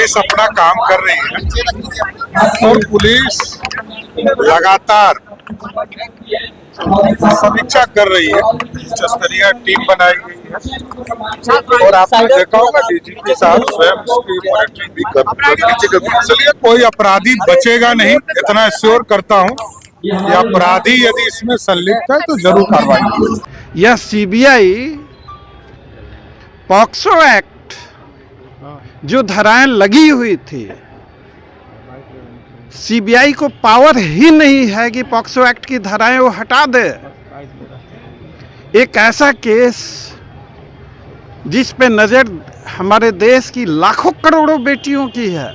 Police अपना काम कर रही है और पुलिस लगातार समीक्षा कर रही है। उच्च स्तरीय टीम बनाई गई है और आपने देखा होगा डीजीपी साहब स्वयं इसकी मॉनिटरिंग भी कर रहे हैं। इसलिए कोई अपराधी बचेगा नहीं, इतना श्योर करता हूँ। ये अपराधी यदि इसमें संलिप्त है तो जरूर कार्रवाई होगी। यह सीबीआई पॉक्सो एक्ट जो धाराएं लगी हुई थी, सीबीआई को पावर ही नहीं है कि पॉक्सो एक्ट की धाराएं वो हटा दे। एक ऐसा केस जिस पे नजर हमारे देश की लाखों करोड़ों बेटियों की है।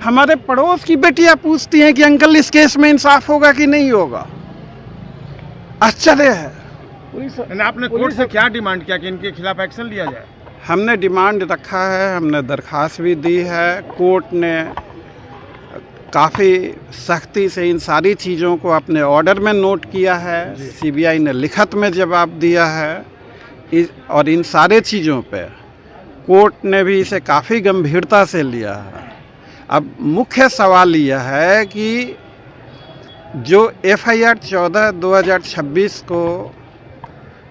हमारे पड़ोस की बेटियां पूछती हैं कि अंकल इस केस में इंसाफ होगा कि नहीं होगा। आश्चर्य है। आपने कोर्ट से क्या डिमांड किया कि इनके खिलाफ एक्शन लिया जाए? हमने डिमांड रखा है, हमने दरखास्त भी दी है। कोर्ट ने काफ़ी सख्ती से इन सारी चीज़ों को अपने ऑर्डर में नोट किया है। सीबीआई ने लिखत में जवाब दिया है और इन सारे चीज़ों पे कोर्ट ने भी इसे काफ़ी गंभीरता से लिया है। अब मुख्य सवाल यह है कि जो FIR 14/2026 को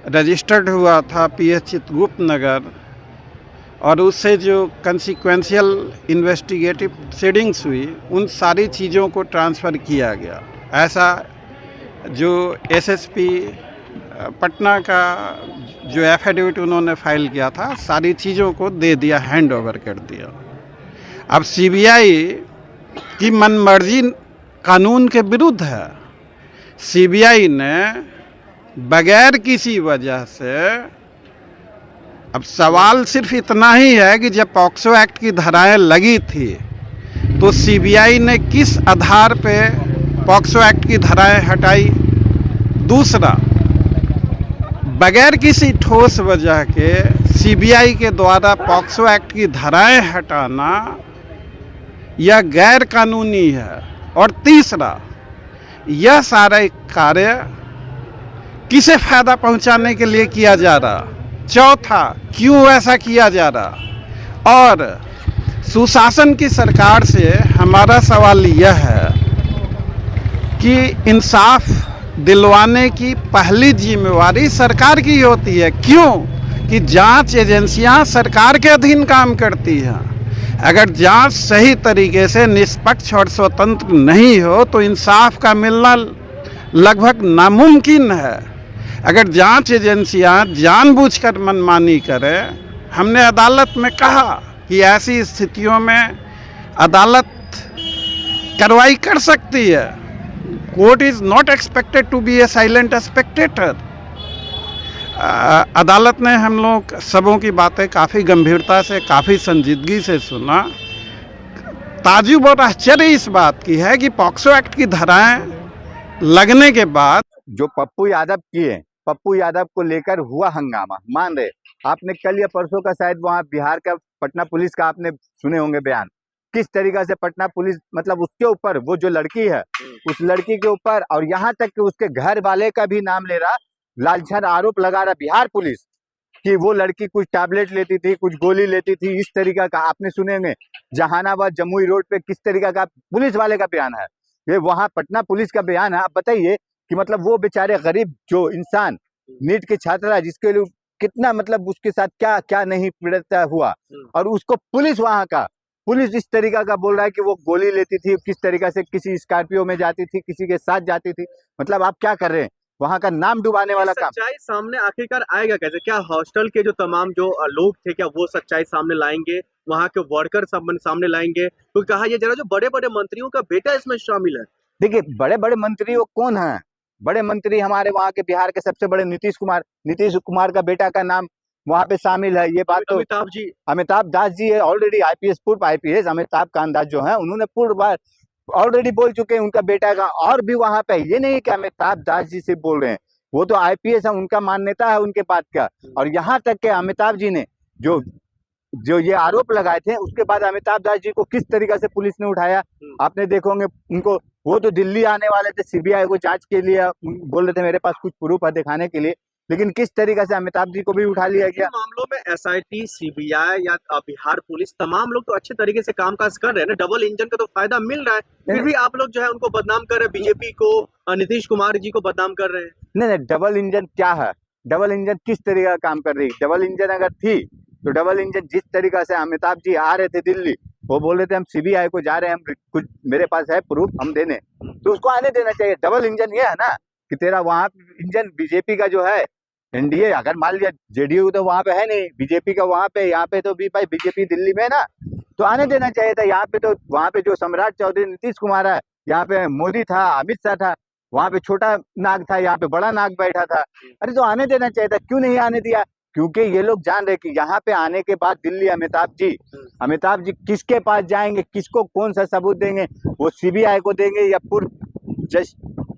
रजिस्टर्ड हुआ था PH चित्रगुप्त नगर और उससे जो कंसिक्वेंशियल इन्वेस्टिगेटिव प्रोसीडिंग्स हुई, उन सारी चीज़ों को ट्रांसफ़र किया गया। ऐसा जो SSP पटना का जो एफिडेविट उन्होंने फाइल किया था, सारी चीज़ों को दे दिया, हैंड ओवर कर दिया। अब सीबीआई की मनमर्जी कानून के विरुद्ध है। सीबीआई ने बगैर किसी वजह से, अब सवाल सिर्फ इतना ही है कि जब पॉक्सो एक्ट की धाराएं लगी थी तो सीबीआई ने किस आधार पे पॉक्सो एक्ट की धाराएं हटाई। दूसरा, बगैर किसी ठोस वजह के सीबीआई के द्वारा पॉक्सो एक्ट की धाराएं हटाना यह गैर कानूनी है। और तीसरा, यह सारा कार्य किसे फायदा पहुंचाने के लिए किया जा रहा। चौथा, क्यों ऐसा किया जा रहा। और सुशासन की सरकार से हमारा सवाल यह है कि इंसाफ दिलवाने की पहली जिम्मेवारी सरकार की होती है। क्यों कि जांच एजेंसियां सरकार के अधीन काम करती हैं। अगर जांच सही तरीके से निष्पक्ष और स्वतंत्र नहीं हो तो इंसाफ का मिलना लगभग नामुमकिन है। अगर जांच एजेंसियां जानबूझकर मनमानी करें, हमने अदालत में कहा कि ऐसी स्थितियों में अदालत कार्रवाई कर सकती है। Court is not expected to be a silent spectator. अदालत ने हम लोग सबों की बातें काफ़ी गंभीरता से, काफ़ी संजीदगी से सुना। ताज्जुब और आश्चर्य इस बात की है कि पॉक्सो एक्ट की धाराएं लगने के बाद जो पप्पू यादव को लेकर हुआ हंगामा, मान रहे आपने कल या परसों का शायद वहाँ बिहार का पटना पुलिस का आपने सुने होंगे बयान, किस तरीका से पटना पुलिस मतलब उसके ऊपर, वो जो लड़की है उस लड़की के ऊपर और यहाँ तक कि उसके घर वाले का भी नाम ले रहा, लालझन आरोप लगा रहा बिहार पुलिस कि वो लड़की कुछ टैबलेट लेती थी, कुछ गोली लेती थी। इस तरीका का आपने सुने होंगे। जहानाबाद जमुई रोड पे किस तरीका का पुलिस वाले का बयान है, ये वहाँ पटना पुलिस का बयान है। आप बताइए कि मतलब वो बेचारे गरीब जो इंसान नीट के छात्र है, जिसके लिए कितना मतलब उसके साथ क्या क्या नहीं पीड़ित हुआ, और उसको पुलिस इस तरीका का बोल रहा है कि वो गोली लेती थी, किस तरीका से किसी स्कॉर्पियो में जाती थी, किसी के साथ जाती थी। मतलब आप क्या कर रहे हैं, वहाँ का नाम डुबाने वाला काम। सच्चाई सामने आखिरकार आएगा कैसे? क्या हॉस्टल के जो तमाम जो लोग थे, क्या वो सच्चाई सामने लाएंगे? वहाँ के वर्कर सामने लाएंगे? तो कहा यह जरा जो बड़े बड़े मंत्रियों का बेटा इसमें शामिल है। देखिए, बड़े बड़े मंत्री वो कौन है? बड़े मंत्री हमारे वहाँ के बिहार के सबसे बड़े नीतीश कुमार का बेटा का नाम वहाँ पे शामिल है। ये बात तो अमिताभ दास जी है, ऑलरेडी पूर्व IPS अमिताभ कांत दास जो है, उन्होंने पूर्व बार ऑलरेडी बोल चुके हैं उनका बेटा का। और भी वहाँ पे ये नहीं कि अमिताभ दास जी से बोल रहे हैं, वो तो IPS है, उनका मान्यता है उनके बात का। और यहाँ तक के अमिताभ जी ने जो ये आरोप लगाए थे, उसके बाद अमिताभ दास जी को किस तरीके से पुलिस ने उठाया आपने देखोगे उनको। वो तो दिल्ली आने वाले थे CBI को जांच के लिए, बोल रहे थे मेरे पास कुछ प्रूफ है दिखाने के लिए, लेकिन किस तरीके से अमिताभ जी को भी उठा लिया इन गया। मामलों में एसआईटी, सीबीआई या बिहार पुलिस तमाम लोग तो अच्छे तरीके से कामकाज कर रहे हैं ना, डबल इंजन का तो फायदा मिल रहा है, फिर भी आप लोग जो है उनको बदनाम कर रहे हैं, बीजेपी को, नीतीश कुमार जी को बदनाम कर रहे हैं। नहीं नहीं, डबल इंजन क्या है, डबल इंजन किस तरीके का काम कर रही है। डबल इंजन अगर थी तो डबल इंजन जिस तरीका से अमिताभ जी आ रहे थे दिल्ली, वो बोल रहे थे हम सीबीआई को जा रहे हैं, हम कुछ मेरे पास है प्रूफ हम देने, तो उसको आने देना चाहिए। डबल इंजन ये है ना कि तेरा वहाँ इंजन बीजेपी का जो है, एनडीए अगर मान लिया जेडीयू तो वहाँ पे है नहीं, बीजेपी का वहाँ पे, यहाँ पे तो भी भाई बीजेपी दिल्ली में है ना, तो आने देना चाहिए था। यहाँ पे तो वहाँ पे जो सम्राट चौधरी नीतीश कुमार है, यहाँ पे मोदी था, अमित शाह था, वहाँ पे छोटा नाग था, यहाँ पे बड़ा नाग बैठा था। अरे तो आने देना चाहिए था, क्यों नहीं आने दिया। क्योंकि ये लोग जान रहे कि यहाँ पे आने के बाद दिल्ली अमिताभ जी किसके पास जाएंगे, किसको कौन सा सबूत देंगे, वो सीबीआई को देंगे या पूर्व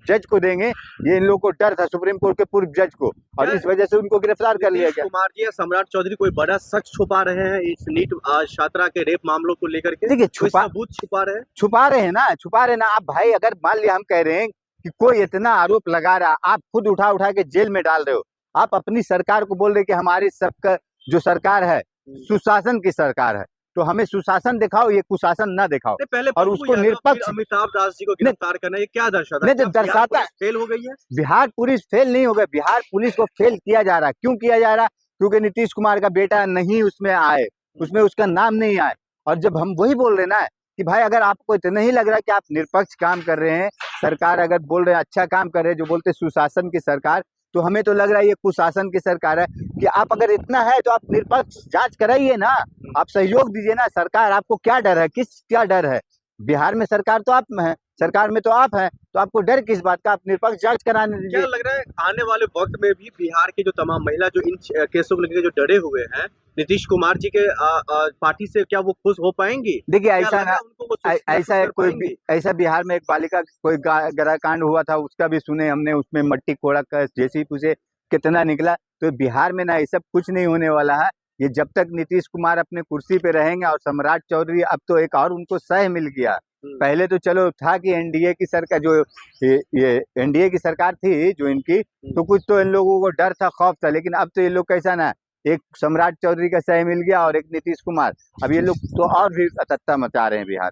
जज को देंगे, ये इन लोगों को डर था, सुप्रीम कोर्ट के पूर्व जज को, और इस वजह से उनको गिरफ्तार कर लिया नीतीश गया। कुमार जी या सम्राट चौधरी कोई बड़ा सच छुपा रहे हैं इस नीट छात्रा के रेप मामलों को लेकर के, देखिए कोई सबूत छुपा रहे हैं। छुपा रहे हैं ना आप भाई। अगर मान लिया हम कह रहे हैं कि कोई इतना आरोप लगा रहा, आप खुद उठा उठा के जेल में डाल रहे हो, आप अपनी सरकार को बोल रहे कि हमारी सबका जो सरकार है सुशासन की सरकार है, तो हमें सुशासन दिखाओ, ये कुशासन ना दिखाओ। पहले और उसको निष्पक्ष, अमिताभ दास जी को गिरफ्तार करना, ये क्या दर्शाता नहीं है? तो दर्शाता है फेल हो गई है। बिहार पुलिस फेल नहीं हो गई, बिहार पुलिस को फेल किया जा रहा है। क्यों किया जा रहा है? क्योंकि नीतीश कुमार का बेटा नहीं उसमें आए, उसमें उसका नाम नहीं आए। और जब हम वही बोल रहे ना कि भाई अगर आपको इतना ही लग रहा है कि आप निष्पक्ष काम कर रहे हैं, सरकार अगर बोल रहे हैं अच्छा काम कर रहे हैं, जो बोलते सुशासन की सरकार, तो हमें तो लग रहा है ये कुशासन की सरकार है। कि आप अगर इतना है तो आप निष्पक्ष जांच कराइए ना, आप सहयोग दीजिए ना। सरकार आपको क्या डर है, क्या डर है? बिहार में सरकार तो आप में है, सरकार में तो आप हैं, तो आपको डर किस बात का? आप निष्पक्ष जांच कराने क्या दीजिए। लग रहा है आने वाले वक्त में भी बिहार के जो तमाम महिला जो इन केसों को लेकर जो डरे हुए हैं, नीतीश कुमार जी के पार्टी से क्या वो खुश हो पाएंगी? देखिए क्या ऐसा लग रहा ना, है उनको वो ऐसा है कर कोई पाएंगी? ऐसा बिहार में एक बालिका कोई गृहकांड हुआ था, उसका भी सुने हमने, उसमें मट्टी कोड़ा का जैसी पूछे कितना निकला। तो बिहार में ना ये सब कुछ नहीं होने वाला है। ये जब तक नीतीश कुमार अपने कुर्सी पे रहेंगे, और सम्राट चौधरी अब तो एक और उनको सह मिल गया। पहले तो चलो था कि एनडीए की सरकार, जो ये एनडीए की सरकार थी जो इनकी, तो कुछ तो इन लोगों को डर था, खौफ था। लेकिन अब तो ये लोग कैसा ना, एक सम्राट चौधरी का सह मिल गया और एक नीतीश कुमार, अब ये लोग तो और भी अतत्ता मचा रहे हैं बिहार में।